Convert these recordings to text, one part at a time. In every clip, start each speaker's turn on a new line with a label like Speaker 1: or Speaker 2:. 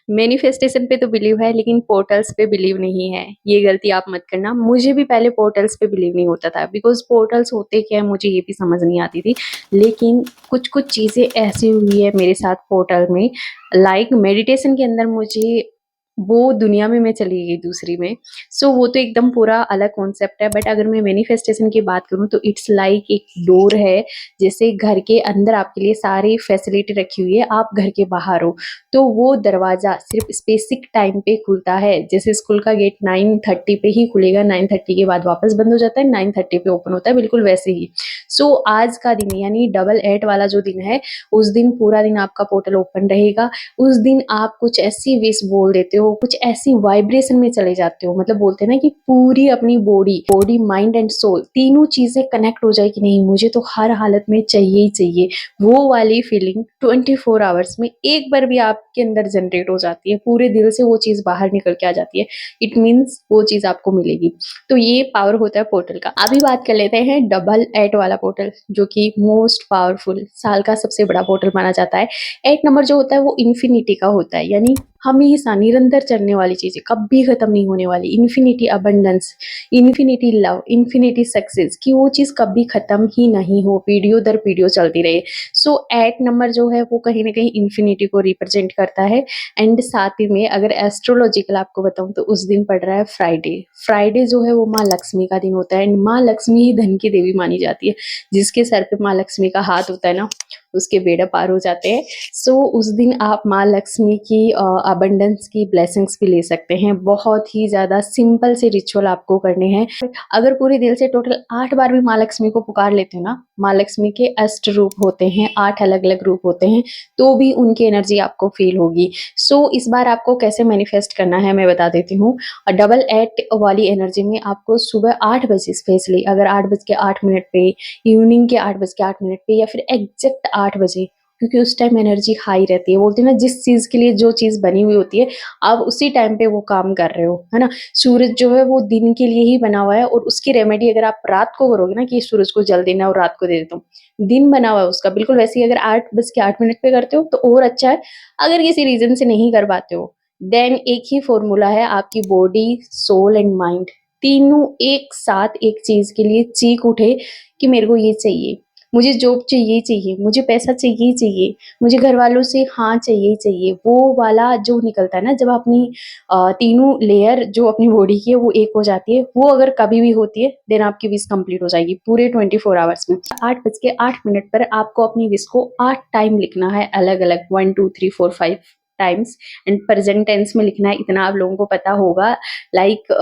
Speaker 1: Manifestation पे तो believe है लेकिन पोर्टल्स पे बिलीव नहीं है। ये गलती आप मत करना। मुझे भी पहले पोर्टल्स पे बिलीव नहीं होता था बिकॉज़ पोर्टल्स होते क्या है मुझे ये भी समझ नहीं आती थी। लेकिन कुछ-कुछ चीज़ें ऐसी हुई है मेरे साथ पोर्टल में, लाइक मेडिटेशन के अंदर मुझे वो दुनिया में मैं चली गई दूसरी में। सो वो तो एकदम पूरा अलग कॉन्सेप्ट है। बट अगर मैं मैनिफेस्टेशन की बात करूँ तो इट्स लाइक एक डोर है, जैसे घर के अंदर आपके लिए सारी फैसिलिटी रखी हुई है, आप घर के बाहर हो, तो वो दरवाज़ा सिर्फ़ स्पेसिफ़िक टाइम पे खुलता है। जैसे स्कूल का गेट 9:30 पे ही खुलेगा, 9:30 के बाद वापस बंद हो जाता है, 9:30 पे ओपन होता है, बिल्कुल वैसे ही। सो आज का दिन यानी डबल 8 वाला जो दिन है, उस दिन पूरा दिन आपका पोर्टल ओपन रहेगा। उस दिन आप कुछ ऐसी विश बोल देते हो, कुछ ऐसी वाइब्रेशन में चले जाते हो, मतलब बोलते हैं ना कि पूरी अपनी बॉडी, माइंड एंड सोल तीनों चीज़ें कनेक्ट हो जाए कि नहीं मुझे तो हर हालत में चाहिए ही चाहिए। वो वाली फीलिंग 24 आवर्स में एक बार भी आपके अंदर जनरेट हो जाती है, पूरे दिल से वो चीज़ बाहर निकल के आ जाती है। इट मीन्स वो चीज़ आपको मिलेगी। तो ये पावर होता है पोर्टल का। अभी बात कर लेते हैं डबल 8 वाला पोर्टल, जो कि मोस्ट पावरफुल साल का सबसे बड़ा पोर्टल माना जाता है। 8 नंबर जो होता है वो इन्फिनिटी का होता है, यानी हमेशा निरंतर चलने वाली चीज़ें, कभी खत्म नहीं होने वाली। Infinity abundance, infinity love, infinity success, कि वो चीज़ कभी खत्म ही नहीं हो, पीढ़ियों दर पीढ़ियों चलती रहे। सो 8 नंबर जो है वो कहीं न कहीं इन्फिनिटी को रिप्रेजेंट करता है। एंड साथ ही में अगर एस्ट्रोलॉजिकल आपको बताऊँ तो उस दिन पड़ रहा है फ्राइडे। फ्राइडे जो है वो माँ लक्ष्मी का दिन होता है एंड माँ लक्ष्मी ही धन की देवी मानी जाती है। जिसके सर पे माँ लक्ष्मी का हाथ होता है ना, उसके बेड़ा पार हो जाते हैं। सो उस दिन आप माँ लक्ष्मी की अबंडेंस की ब्लेसिंग्स भी ले सकते हैं। बहुत ही ज़्यादा सिंपल से रिचुअल आपको करने हैं। अगर पूरे दिल से टोटल 8 बार भी माँ लक्ष्मी को पुकार लेते हो ना, माँ लक्ष्मी के अष्ट रूप होते हैं, 8 अलग-अलग रूप होते हैं, तो भी उनकी एनर्जी आपको फ़ील होगी। सो इस बार आपको कैसे मैनिफेस्ट करना है मैं बता देती हूँ। डबल 8 वाली एनर्जी में आपको सुबह 8 बजे स्पेशली, अगर 8 बज के 8 मिनट पे, इवनिंग के 8 बज के 8 मिनट पे, या फिर एग्ज़ैक्ट 8 बजे, क्योंकि उस टाइम एनर्जी हाई रहती है। बोलते हैं ना जिस चीज़ के लिए जो चीज़ बनी हुई होती है, आप उसी टाइम पे वो काम कर रहे हो, है ना? सूरज जो है वो दिन के लिए ही बना हुआ है और उसकी रेमेडी अगर आप रात को करोगे ना कि सूरज को जल देना है और रात को दे देता हूँ, दिन बना हुआ है उसका, बिल्कुल वैसे ही अगर 8 बज के 8 मिनट पे करते हो तो और अच्छा है। अगर किसी रीज़न से नहीं कर पाते हो, देन एक ही फ़ॉर्मूला है, आपकी बॉडी, सोल एंड माइंड तीनों एक साथ एक चीज़ के लिए चीख उठे कि मेरे को ये चाहिए, मुझे जॉब चाहिए ही चाहिए, मुझे पैसा चाहिए ही चाहिए, मुझे घरवालों से हाँ चाहिए ही चाहिए। वो वाला जो निकलता है ना जब अपनी तीनों लेयर जो अपनी बॉडी की है वो एक हो जाती है, वो अगर कभी भी होती है देन आपकी विश कंप्लीट हो जाएगी पूरे 24 आवर्स में। 8 बज के 8 मिनट पर आपको अपनी विश को 8 टाइम लिखना है अलग-अलग, 1, 2, 3, 4, 5 टाइम्स एंड प्रेज़ेंट टेंस में लिखना है। इतना आप लोगों को पता होगा, लाइक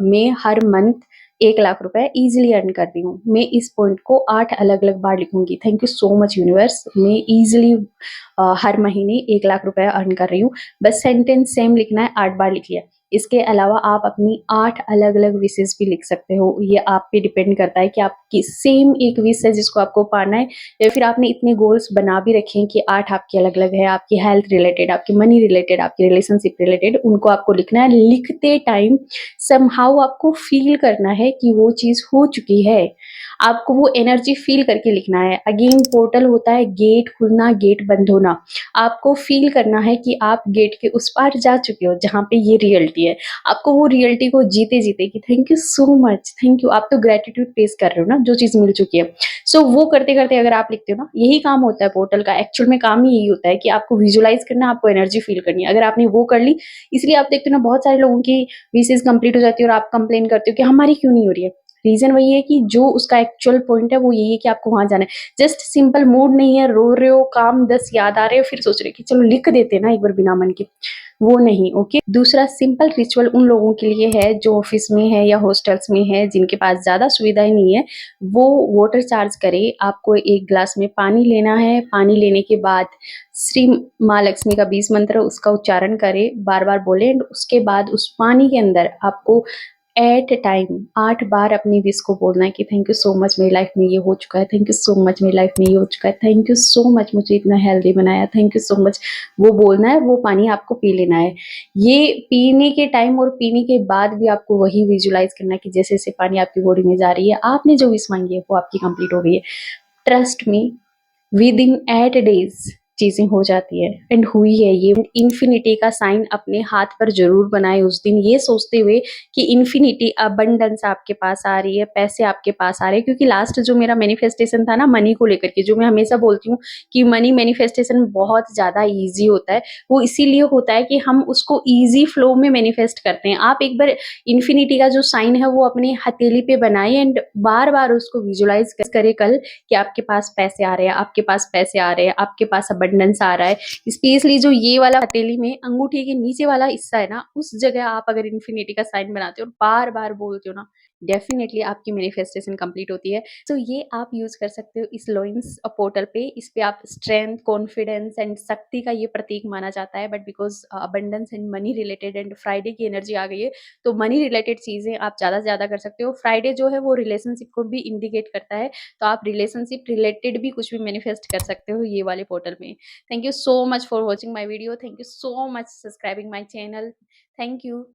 Speaker 1: मैं हर मंथ 1 लाख रुपए ईज़िली अर्न कर रही हूँ। मैं इस पॉइंट को 8 अलग-अलग बार लिखूँगी। Thank you so much universe, मैं ईज़िली हर महीने 1 लाख रुपए अर्न कर रही हूँ। बस सेंटेंस सेम लिखना है, 8 बार लिखिए। इसके अलावा आप अपनी 8 अलग-अलग विशेज़ भी लिख सकते हो। ये आप पे डिपेंड करता है कि आपकी सेम एक विश है जिसको आपको पाना है, या फिर आपने इतने गोल्स बना भी रखे हैं कि 8 आपके अलग-अलग है, आपकी हेल्थ रिलेटेड, आपकी मनी रिलेटेड, आपकी रिलेशनशिप रिलेटेड, उनको आपको लिखना है। लिखते टाइम समहाउ आपको फ़ील करना है कि वो चीज़ हो चुकी है। आपको वो एनर्जी फ़ील करके लिखना है। अगेन पोर्टल होता है गेट खुलना, गेट बंद होना। आपको फ़ील करना है कि आप गेट के उस पार जा चुके हो जहाँ पे ये रियलिटी है। आपको वो रियलिटी को जीते-जीते कि thank you so much, thank you. आप तो ग्रैटिट्यूड प्लेस कर रहे हो ना जो चीज़ मिल चुकी है। सो वो करते-करते अगर आप लिखते हो ना, यही काम होता है पोर्टल का। एक्चुअल में काम ही यही होता है कि आपको विजुअलाइज़ करना है, आपको एनर्जी फ़ील करनी है। अगर आपने वो कर ली, इसलिए आप देखते हो ना बहुत सारे लोगों की विशेज़ कंप्लीट हो जाती है और आप कंप्लेन करते हो कि हमारी क्यों नहीं हो रही है। रीज़न वही है कि जो उसका एक्चुअल पॉइंट है वो यही है कि आपको वहाँ जाना है। जस्ट सिंपल मूड नहीं है, रो रहे हो, काम 10 याद आ रहे हो, फिर सोच रहे हो कि चलो लिख देते हैं ना एक बार बिना मन के, वो नहीं, ओके। दूसरा सिंपल रिचुअल उन लोगों के लिए है जो ऑफिस में है या हॉस्टल्स में है, जिनके पास ज़्यादा सुविधाएँ नहीं है, वो वाटर चार्ज करे। आपको 1 ग्लास में पानी लेना है, पानी लेने के बाद श्री माँ लक्ष्मी का 20 मंत्र उसका उच्चारण करें, बार-बार बोलें एंड उसके बाद उस पानी के अंदर आपको एट अ टाइम 8 बार अपनी विश को बोलना है कि थैंक यू सो मच मेरी लाइफ में ये हो चुका है, थैंक यू सो मच मेरी लाइफ में ये हो चुका है, थैंक यू सो मच मुझे इतना हेल्दी बनाया, थैंक यू सो मच। वो बोलना है, वो पानी आपको पी लेना है। ये पीने के टाइम और पीने के बाद भी आपको वही विजुअलाइज़ करना है कि जैसे-जैसे पानी आपकी बॉडी में जा रही है, आपने जो विश माँगी है वो आपकी कंप्लीट हो गई है। ट्रस्ट मी, विदिन 8 days चीज़ें हो जाती है एंड हुई है ये। इन्फिनिटी का साइन अपने हाथ पर ज़रूर बनाएँ उस दिन, ये सोचते हुए कि इन्फिनिटी अबंडेंस आपके पास आ रही है, पैसे आपके पास आ रहे हैं। क्योंकि लास्ट जो मेरा मैनिफेस्टेशन था ना मनी को लेकर के, जो मैं हमेशा बोलती हूँ कि मनी मैनिफेस्टेशन बहुत ज़्यादा ईज़ी होता है, वो इसीलिए होता है कि हम उसको ईज़ी फ्लो में मैनिफेस्ट करते हैं। आप एक बार इन्फिनिटी का जो साइन है वो अपनी हथेली पे बनाएँ एंड बार-बार उसको विजुअलाइज़ करें कल कि आपके पास पैसे आ रहे हैं, आपके पास पैसे आ रहे हैं, आपके पास अबंडेंस आ रहा है। स्पेशली जो ये वाला हथेली में अंगूठी के नीचे वाला हिस्सा है ना, उस जगह आप अगर इन्फिनिटी का साइन बनाते हो और बार-बार बोलते हो ना, डेफिनिटली आपकी मैनिफेस्टेशन कंप्लीट होती है। तो ये आप यूज़ कर सकते हो इस लोइंस पोर्टल पे। इस पे आप स्ट्रेंथ, कॉन्फिडेंस एंड शक्ति का ये प्रतीक माना जाता है। But because abundance and money related and Friday की एनर्जी आ गई है, तो मनी रिलेटेड चीज़ें आप ज़्यादा से ज़्यादा कर सकते हो। फ्राइडे जो है वो रिलेशनशिप को भी इंडिकेट करता है, तो आप रिलेशनशिप रिलेटेड भी कुछ भी मैनिफेस्ट कर सकते हो ये वाले पोर्टल में। Thank you so much for watching my video. Thank you so much subscribing my channel. Thank you.